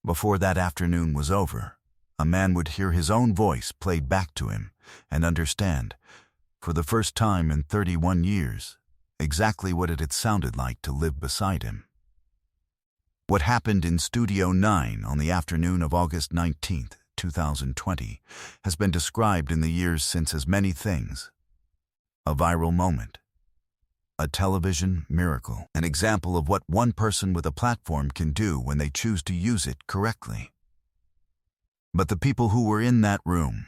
Before that afternoon was over, a man would hear his own voice played back to him and understand, for the first time in 31 years, exactly what it had sounded like to live beside him. What happened in Studio 9 on the afternoon of August 19, 2020, has been described in the years since as many things. A viral moment, a television miracle, an example of what one person with a platform can do when they choose to use it correctly. But the people who were in that room,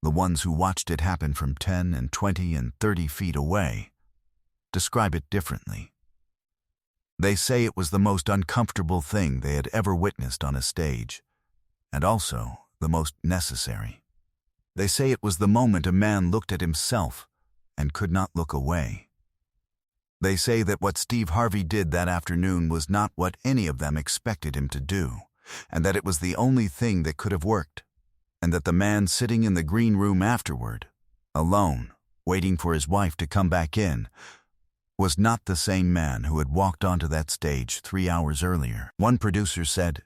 the ones who watched it happen from 10 and 20 and 30 feet away, describe it differently. They say it was the most uncomfortable thing they had ever witnessed on a stage, and also the most necessary. They say it was the moment a man looked at himself and could not look away. They say that what Steve Harvey did that afternoon was not what any of them expected him to do, and that it was the only thing that could have worked, and that the man sitting in the green room afterward, alone, waiting for his wife to come back in, was not the same man who had walked onto that stage 3 hours earlier. One producer said,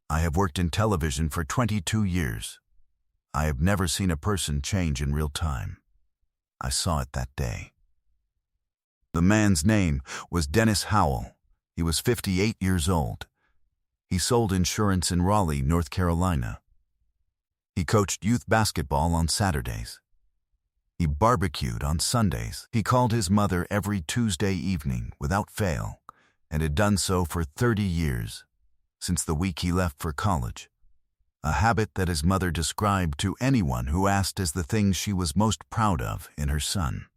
"I have worked in television for 22 years. I have never seen a person change in real time. I saw it that day." The man's name was Dennis Howell. He was 58 years old. He sold insurance in Raleigh, North Carolina. He coached youth basketball on Saturdays. He barbecued on Sundays. He called his mother every Tuesday evening without fail, and had done so for 30 years, since the week he left for college, a habit that his mother described to anyone who asked as the thing she was most proud of in her son.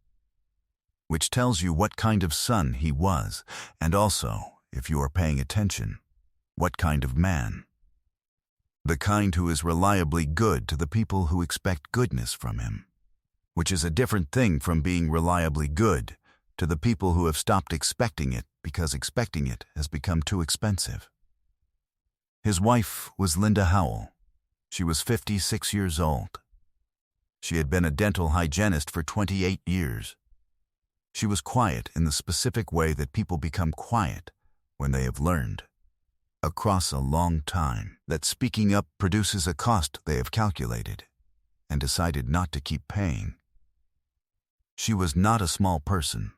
Which tells you what kind of son he was, and also, if you are paying attention, what kind of man. The kind who is reliably good to the people who expect goodness from him, which is a different thing from being reliably good to the people who have stopped expecting it because expecting it has become too expensive. His wife was Linda Howell. She was 56 years old. She had been a dental hygienist for 28 years. She was quiet in the specific way that people become quiet when they have learned, across a long time, that speaking up produces a cost they have calculated and decided not to keep paying. She was not a small person.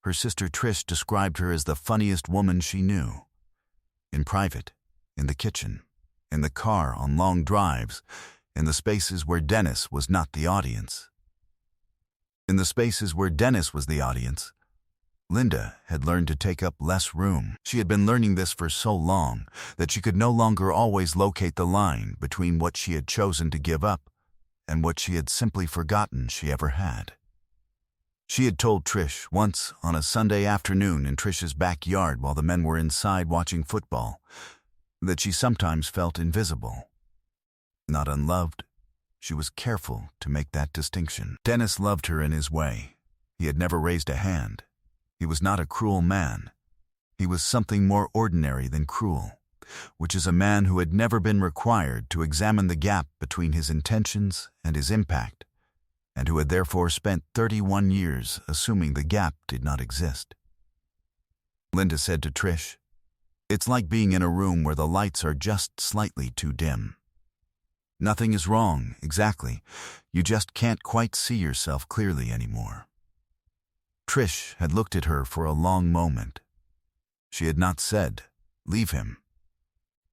Her sister Trish described her as the funniest woman she knew. In private, in the kitchen, in the car on long drives, in the spaces where Dennis was not the audience. In the spaces where Dennis was the audience, Linda had learned to take up less room. She had been learning this for so long that she could no longer always locate the line between what she had chosen to give up and what she had simply forgotten she ever had. She had told Trish once on a Sunday afternoon in Trish's backyard while the men were inside watching football that she sometimes felt invisible, not unloved. She was careful to make that distinction. Dennis loved her in his way. He had never raised a hand. He was not a cruel man. He was something more ordinary than cruel, which is a man who had never been required to examine the gap between his intentions and his impact, and who had therefore spent 31 years assuming the gap did not exist. Linda said to Trish, "It's like being in a room where the lights are just slightly too dim. Nothing is wrong, exactly. You just can't quite see yourself clearly anymore." Trish had looked at her for a long moment. She had not said, "Leave him."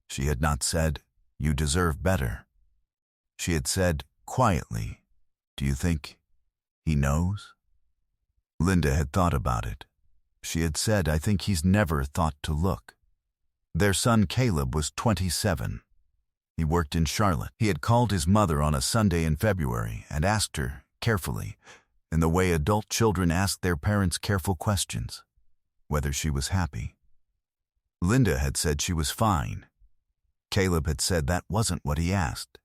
She had not said, "You deserve better." She had said, quietly, "Do you think he knows?" Linda had thought about it. She had said, "I think he's never thought to look." Their son Caleb was 27. He worked in Charlotte. He had called his mother on a Sunday in February and asked her, carefully, in the way adult children ask their parents careful questions, whether she was happy. Linda had said she was fine. Caleb had said that wasn't what he asked.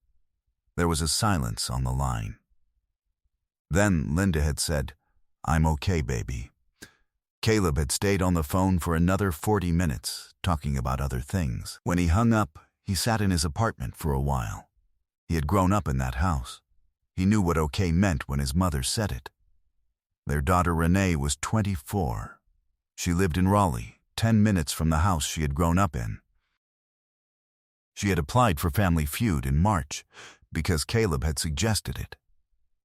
There was a silence on the line. Then Linda had said, "I'm okay, baby." Caleb had stayed on the phone for another 40 minutes, talking about other things. When he hung up, he sat in his apartment for a while. He had grown up in that house. He knew what okay meant when his mother said it. Their daughter Renee was 24. She lived in Raleigh, 10 minutes from the house she had grown up in. She had applied for Family Feud in March because Caleb had suggested it,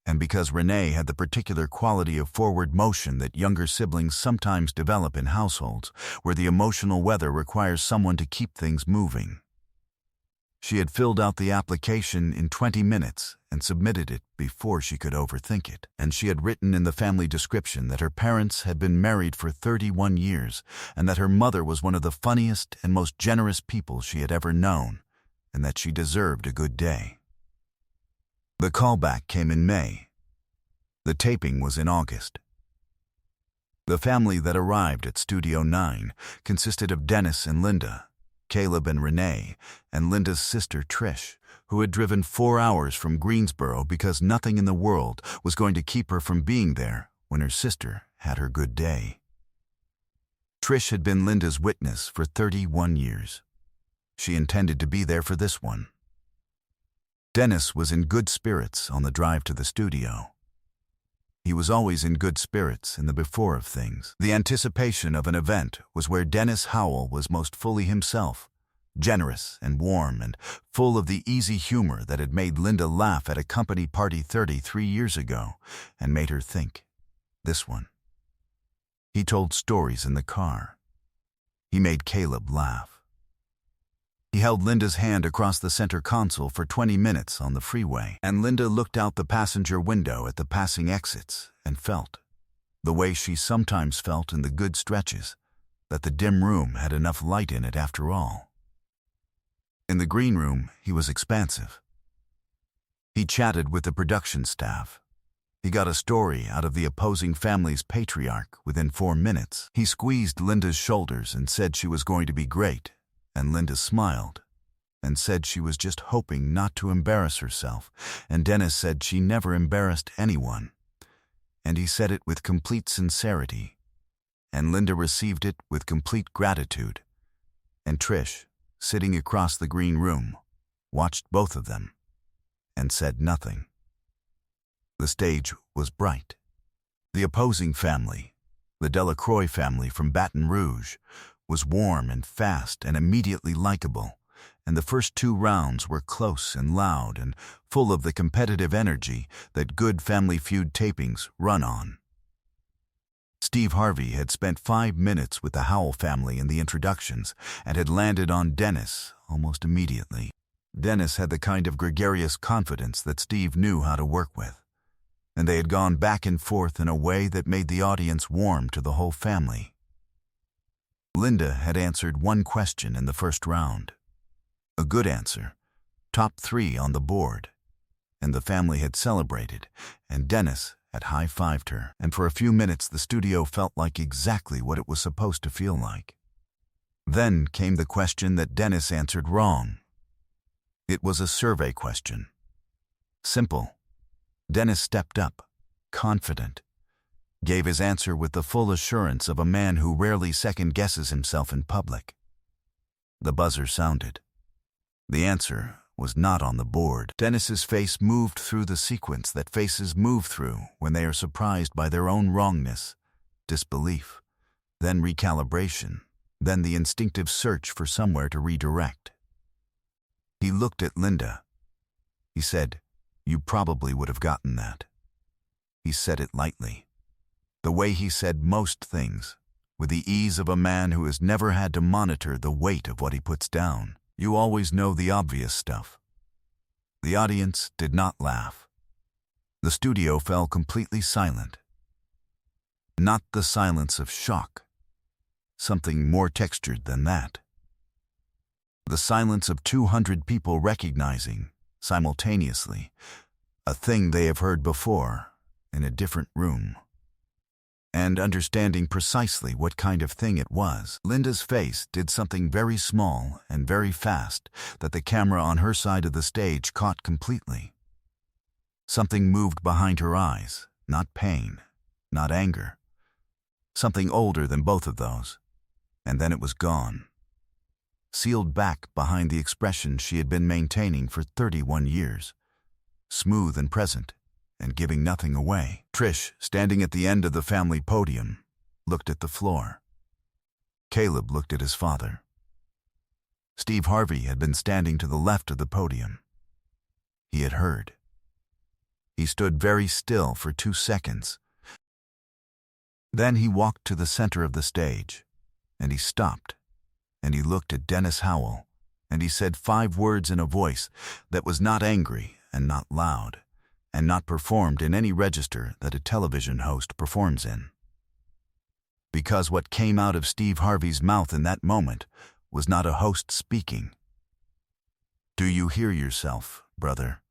and because Renee had the particular quality of forward motion that younger siblings sometimes develop in households where the emotional weather requires someone to keep things moving. She had filled out the application in 20 minutes and submitted it before she could overthink it. And she had written in the family description that her parents had been married for 31 years and that her mother was one of the funniest and most generous people she had ever known, and that she deserved a good day. The callback came in May. The taping was in August. The family that arrived at Studio 9 consisted of Dennis and Linda, Caleb and Renee, and Linda's sister Trish, who had driven 4 hours from Greensboro because nothing in the world was going to keep her from being there when her sister had her good day. Trish had been Linda's witness for 31 years. She intended to be there for this one. Dennis was in good spirits on the drive to the studio. He was always in good spirits in the before of things. The anticipation of an event was where Dennis Howell was most fully himself, generous and warm and full of the easy humor that had made Linda laugh at a company party 33 years ago and made her think, this one. He told stories in the car. He made Caleb laugh. He held Linda's hand across the center console for 20 minutes on the freeway, and Linda looked out the passenger window at the passing exits and felt, the way she sometimes felt in the good stretches, that the dim room had enough light in it after all. In the green room, he was expansive. He chatted with the production staff. He got a story out of the opposing family's patriarch within 4 minutes. He squeezed Linda's shoulders and said she was going to be great, and Linda smiled and said she was just hoping not to embarrass herself, and Dennis said she never embarrassed anyone, and he said it with complete sincerity, and Linda received it with complete gratitude, and Trish, sitting across the green room, watched both of them and said nothing. The stage was bright. The opposing family, the Delacroix family from Baton Rouge, was warm and fast and immediately likable, and the first 2 rounds were close and loud and full of the competitive energy that good Family Feud tapings run on. Steve Harvey had spent 5 minutes with the Howell family in the introductions and had landed on Dennis almost immediately. Dennis had the kind of gregarious confidence that Steve knew how to work with, and they had gone back and forth in a way that made the audience warm to the whole family. Linda had answered 1 question in the first round. A good answer, top 3 on the board, and the family had celebrated, and Dennis had high-fived her, and for a few minutes the studio felt like exactly what it was supposed to feel like. Then came the question that Dennis answered wrong. It was a survey question. Simple. Dennis stepped up, confident, gave his answer with the full assurance of a man who rarely second-guesses himself in public. The buzzer sounded. The answer was not on the board. Dennis's face moved through the sequence that faces move through when they are surprised by their own wrongness, disbelief, then recalibration, then the instinctive search for somewhere to redirect. He looked at Linda. He said, "You probably would have gotten that." He said it lightly, the way he said most things, with the ease of a man who has never had to monitor the weight of what he puts down. You always know the obvious stuff. The audience did not laugh. The studio fell completely silent. Not the silence of shock, something more textured than that. The silence of 200 people recognizing, simultaneously, a thing they have heard before in a different room, and understanding precisely what kind of thing it was. Linda's face did something very small and very fast that the camera on her side of the stage caught completely. Something moved behind her eyes, not pain, not anger. Something older than both of those, and then it was gone. Sealed back behind the expression she had been maintaining for 31 years, smooth and present, and giving nothing away. Trish, standing at the end of the family podium, looked at the floor. Caleb looked at his father. Steve Harvey had been standing to the left of the podium. He had heard. He stood very still for 2 seconds. Then he walked to the center of the stage, and he stopped, and he looked at Dennis Howell, and he said 5 words in a voice that was not angry and not loud, and not performed in any register that a television host performs in. Because what came out of Steve Harvey's mouth in that moment was not a host speaking. "Do you hear yourself, brother?"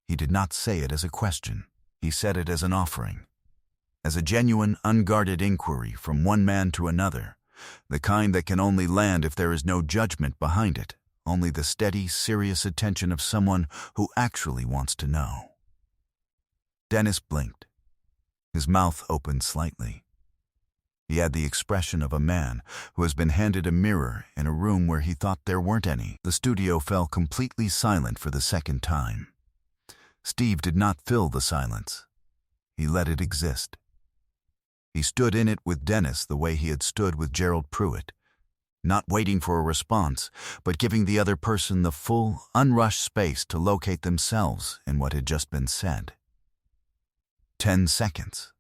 He did not say it as a question. He said it as an offering, as a genuine, unguarded inquiry from one man to another, the kind that can only land if there is no judgment behind it, only the steady, serious attention of someone who actually wants to know. Dennis blinked. His mouth opened slightly. He had the expression of a man who has been handed a mirror in a room where he thought there weren't any. The studio fell completely silent for the second time. Steve did not fill the silence. He let it exist. He stood in it with Dennis the way he had stood with Gerald Pruitt, not waiting for a response, but giving the other person the full, unrushed space to locate themselves in what had just been said. 10 seconds.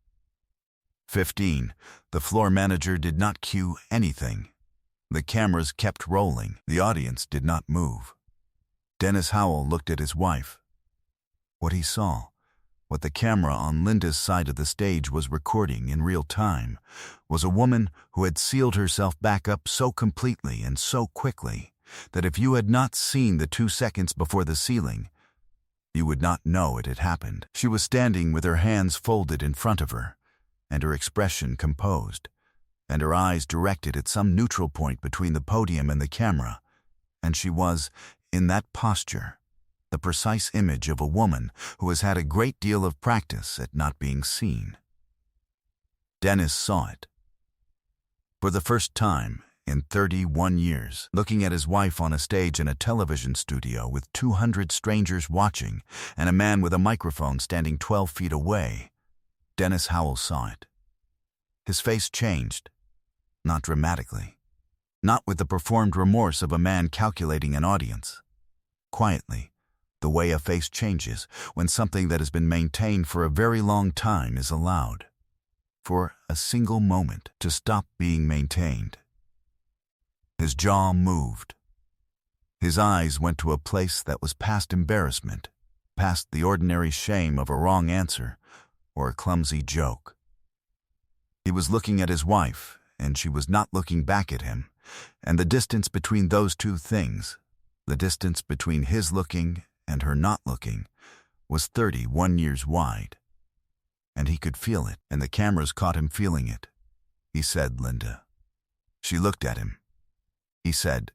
15. The floor manager did not cue anything. The cameras kept rolling. The audience did not move. Dennis Howell looked at his wife. What he saw, what the camera on Linda's side of the stage was recording in real time, was a woman who had sealed herself back up so completely and so quickly that if you had not seen the 2 seconds before the sealing, you would not know it had happened. She was standing with her hands folded in front of her, and her expression composed, and her eyes directed at some neutral point between the podium and the camera, and she was, in that posture, the precise image of a woman who has had a great deal of practice at not being seen. Dennis saw it. For the first time in 31 years, looking at his wife on a stage in a television studio with 200 strangers watching and a man with a microphone standing 12 feet away, Dennis Howell saw it. His face changed, not dramatically, not with the performed remorse of a man calculating an audience. Quietly, the way a face changes when something that has been maintained for a very long time is allowed, for a single moment, to stop being maintained. His jaw moved. His eyes went to a place that was past embarrassment, past the ordinary shame of a wrong answer or a clumsy joke. He was looking at his wife, and she was not looking back at him, and the distance between those two things, the distance between his looking and her not looking, was 31 years wide. And he could feel it, and the cameras caught him feeling it. He said, "Linda." She looked at him. He said,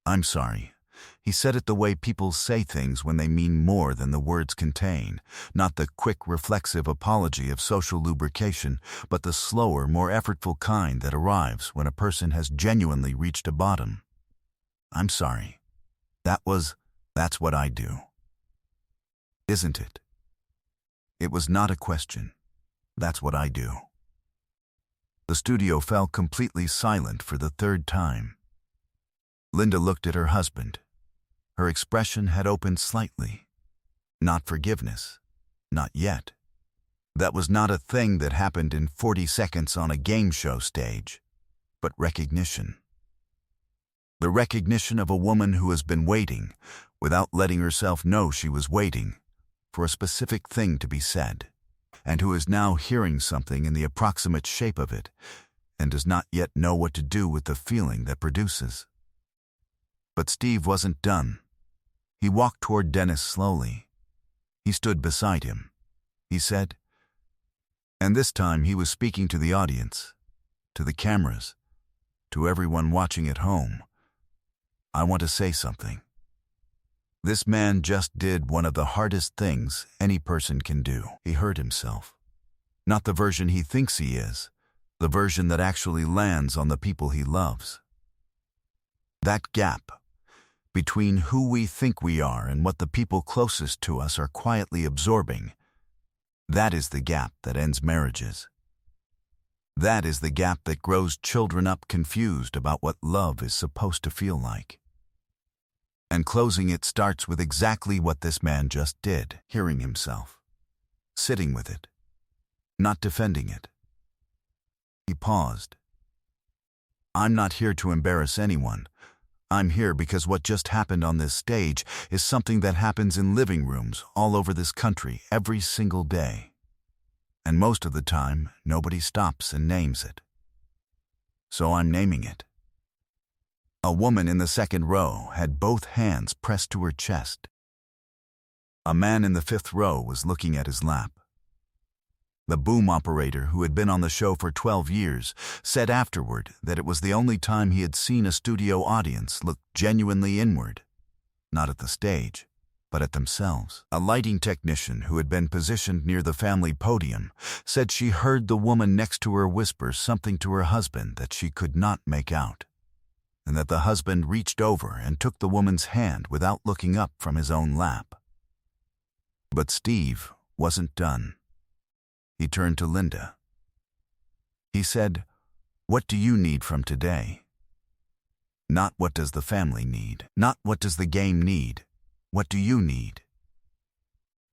"I'm sorry." He said it the way people say things when they mean more than the words contain, not the quick, reflexive apology of social lubrication, but the slower, more effortful kind that arrives when a person has genuinely reached a bottom. "I'm sorry. That's what I do." Isn't it? It was not a question. That's what I do. The studio fell completely silent for the 3rd time. Linda looked at her husband. Her expression had opened slightly. Not forgiveness. Not yet. That was not a thing that happened in 40 seconds on a game show stage, but recognition. The recognition of a woman who has been waiting, without letting herself know she was waiting, for a specific thing to be said, and who is now hearing something in the approximate shape of it, and does not yet know what to do with the feeling that produces. But Steve wasn't done. He walked toward Dennis slowly. He stood beside him. He said, and this time he was speaking to the audience, to the cameras, to everyone watching at home, "I want to say something. This man just did one of the hardest things any person can do." He heard himself. Not the version he thinks he is, the version that actually lands on the people he loves. That gap between who we think we are and what the people closest to us are quietly absorbing, that is the gap that ends marriages. That is the gap that grows children up confused about what love is supposed to feel like. And closing it starts with exactly what this man just did, hearing himself, sitting with it, not defending it. He paused. I'm not here to embarrass anyone. I'm here because what just happened on this stage is something that happens in living rooms all over this country every single day. And most of the time, nobody stops and names it. So I'm naming it. A woman in the second row had both hands pressed to her chest. A man in the fifth row was looking at his lap. The boom operator, who had been on the show for 12 years, said afterward that it was the only time he had seen a studio audience look genuinely inward, not at the stage, but at themselves. A lighting technician who had been positioned near the family podium said she heard the woman next to her whisper something to her husband that she could not make out, and that the husband reached over and took the woman's hand without looking up from his own lap. But Steve wasn't done. He turned to Linda. He said, "What do you need from today? Not what does the family need, not what does the game need. What do you need?"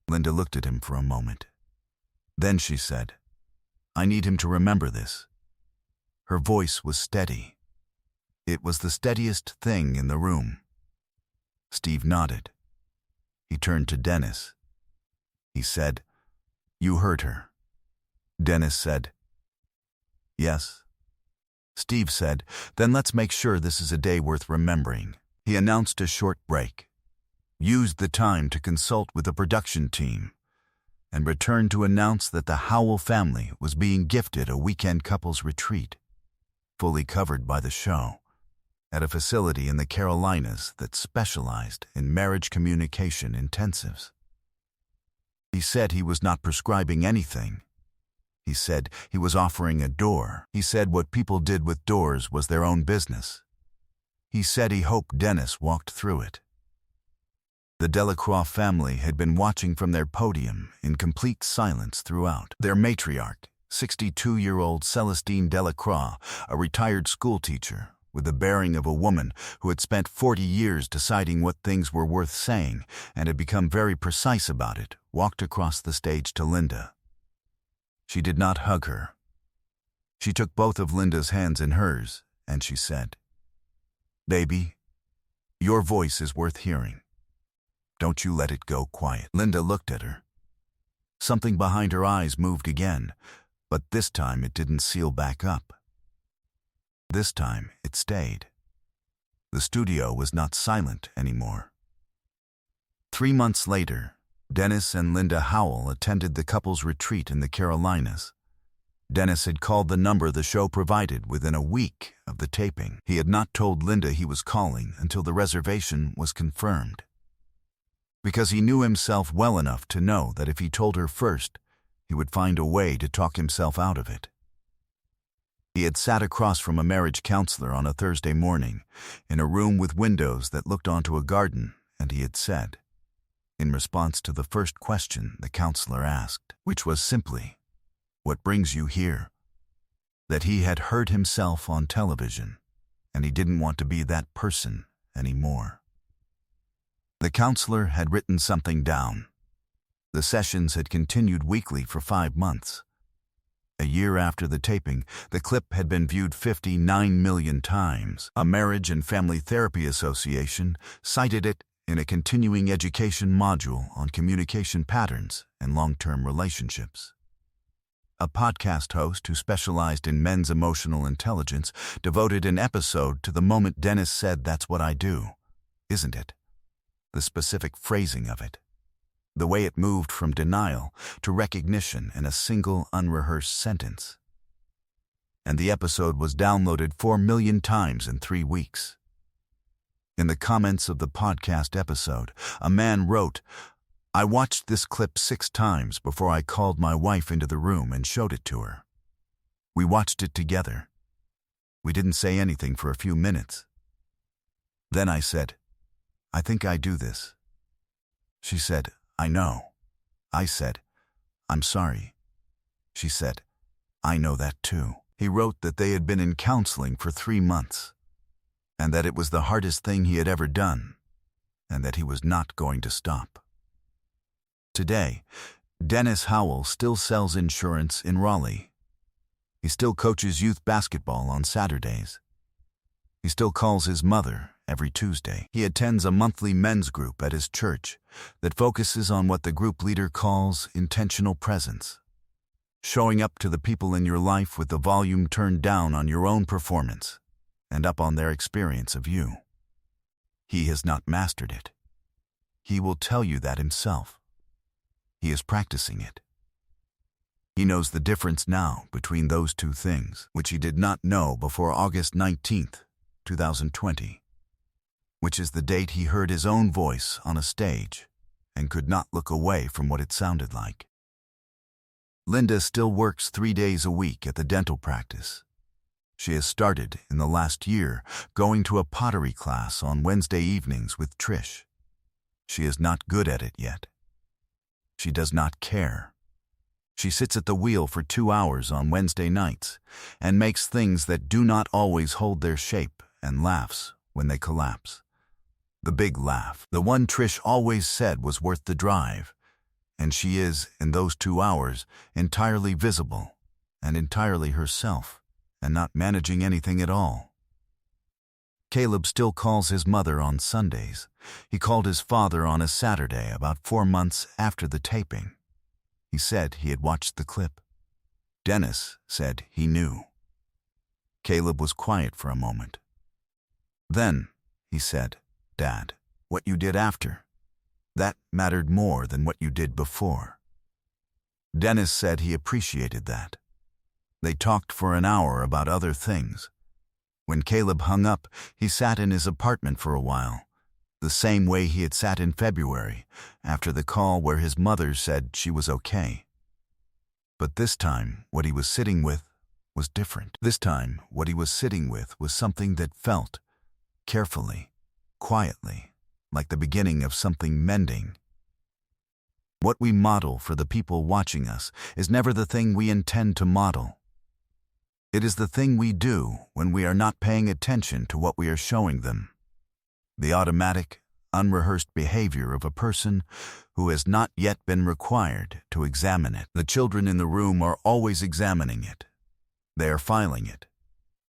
Linda looked at him for a moment. Then she said, "I need him to remember this." Her voice was steady. It was the steadiest thing in the room. Steve nodded. He turned to Dennis. He said, "You heard her." Dennis said, "Yes." Steve said, "Then let's make sure this is a day worth remembering." He announced a short break, used the time to consult with the production team, and returned to announce that the Howell family was being gifted a weekend couples retreat, fully covered by the show, at a facility in the Carolinas that specialized in marriage communication intensives. He said he was not prescribing anything. He said he was offering a door. He said what people did with doors was their own business. He said he hoped Dennis walked through it. The Delacroix family had been watching from their podium in complete silence throughout. Their matriarch, 62-year-old Celestine Delacroix, a retired schoolteacher, with the bearing of a woman who had spent 40 years deciding what things were worth saying and had become very precise about it, walked across the stage to Linda. She did not hug her. She took both of Linda's hands in hers, and she said, "Baby, your voice is worth hearing. Don't you let it go quiet." Linda looked at her. Something behind her eyes moved again, but this time it didn't seal back up. This time it stayed. The studio was not silent anymore. 3 months later, Dennis and Linda Howell attended the couple's retreat in the Carolinas. Dennis had called the number the show provided within a week of the taping. He had not told Linda he was calling until the reservation was confirmed, because he knew himself well enough to know that if he told her first, he would find a way to talk himself out of it. He had sat across from a marriage counselor on a Thursday morning, in a room with windows that looked onto a garden, and he had said, in response to the first question the counselor asked, which was simply, "What brings you here?" that he had heard himself on television, and he didn't want to be that person anymore. The counselor had written something down. The sessions had continued weekly for 5 months. A year after the taping, the clip had been viewed 59 million times. A Marriage and Family Therapy Association cited it in a continuing education module on communication patterns and long-term relationships. A podcast host who specialized in men's emotional intelligence devoted an episode to the moment Dennis said, "That's what I do, isn't it?" The specific phrasing of it, the way it moved from denial to recognition in a single unrehearsed sentence. And the episode was downloaded 4 million times in 3 weeks. In the comments of the podcast episode, a man wrote, "I watched this clip 6 times before I called my wife into the room and showed it to her. We watched it together. We didn't say anything for a few minutes. Then I said, 'I think I do this.' She said, 'I know.' I said, 'I'm sorry.' She said, 'I know that too.'" He wrote that they had been in counseling for 3 months, and that it was the hardest thing he had ever done, and that he was not going to stop. Today, Dennis Howell still sells insurance in Raleigh. He still coaches youth basketball on Saturdays. He still calls his mother every Tuesday. He attends a monthly men's group at his church that focuses on what the group leader calls intentional presence. Showing up to the people in your life with the volume turned down on your own performance and up on their experience of you. He has not mastered it. He will tell you that himself. He is practicing it. He knows the difference now between those two things, which he did not know before August 19th, 2020, which is the date he heard his own voice on a stage and could not look away from what it sounded like. Linda still works 3 days a week at the dental practice. She has started, in the last year, going to a pottery class on Wednesday evenings with Trish. She is not good at it yet. She does not care. She sits at the wheel for 2 hours on Wednesday nights and makes things that do not always hold their shape and laughs when they collapse. The big laugh, the one Trish always said was worth the drive, and she is, in those 2 hours, entirely visible and entirely herself and not managing anything at all. Caleb still calls his mother on Sundays. He called his father on a Saturday about 4 months after the taping. He said he had watched the clip. Dennis said he knew. Caleb was quiet for a moment. Then, he said, "Dad, what you did after, that mattered more than what you did before." Dennis said he appreciated that. They talked for an hour about other things. When Caleb hung up, he sat in his apartment for a while, the same way he had sat in February, after the call where his mother said she was okay. But this time, what he was sitting with was different. This time, what he was sitting with was something that felt, carefully, quietly, like the beginning of something mending. What we model for the people watching us is never the thing we intend to model. It is the thing we do when we are not paying attention to what we are showing them. The automatic, unrehearsed behavior of a person who has not yet been required to examine it. The children in the room are always examining it. They are filing it.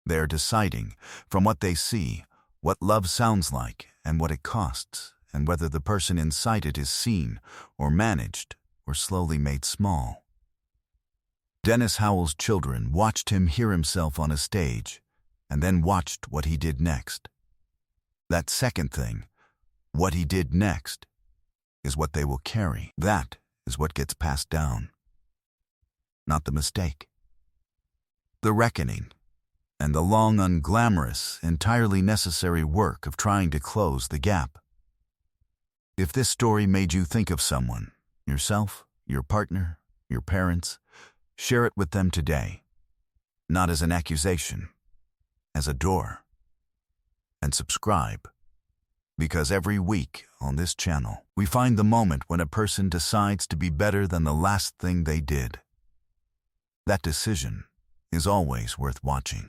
They are deciding, from what they see, what love sounds like and what it costs, and whether the person inside it is seen or managed or slowly made small. Dennis Howell's children watched him hear himself on a stage and then watched what he did next. That second thing, what he did next, is what they will carry. That is what gets passed down. Not the mistake. The reckoning, and the long, unglamorous, entirely necessary work of trying to close the gap. If this story made you think of someone, yourself, your partner, your parents, share it with them today, not as an accusation, as a door. And subscribe, because every week on this channel, we find the moment when a person decides to be better than the last thing they did. That decision is always worth watching.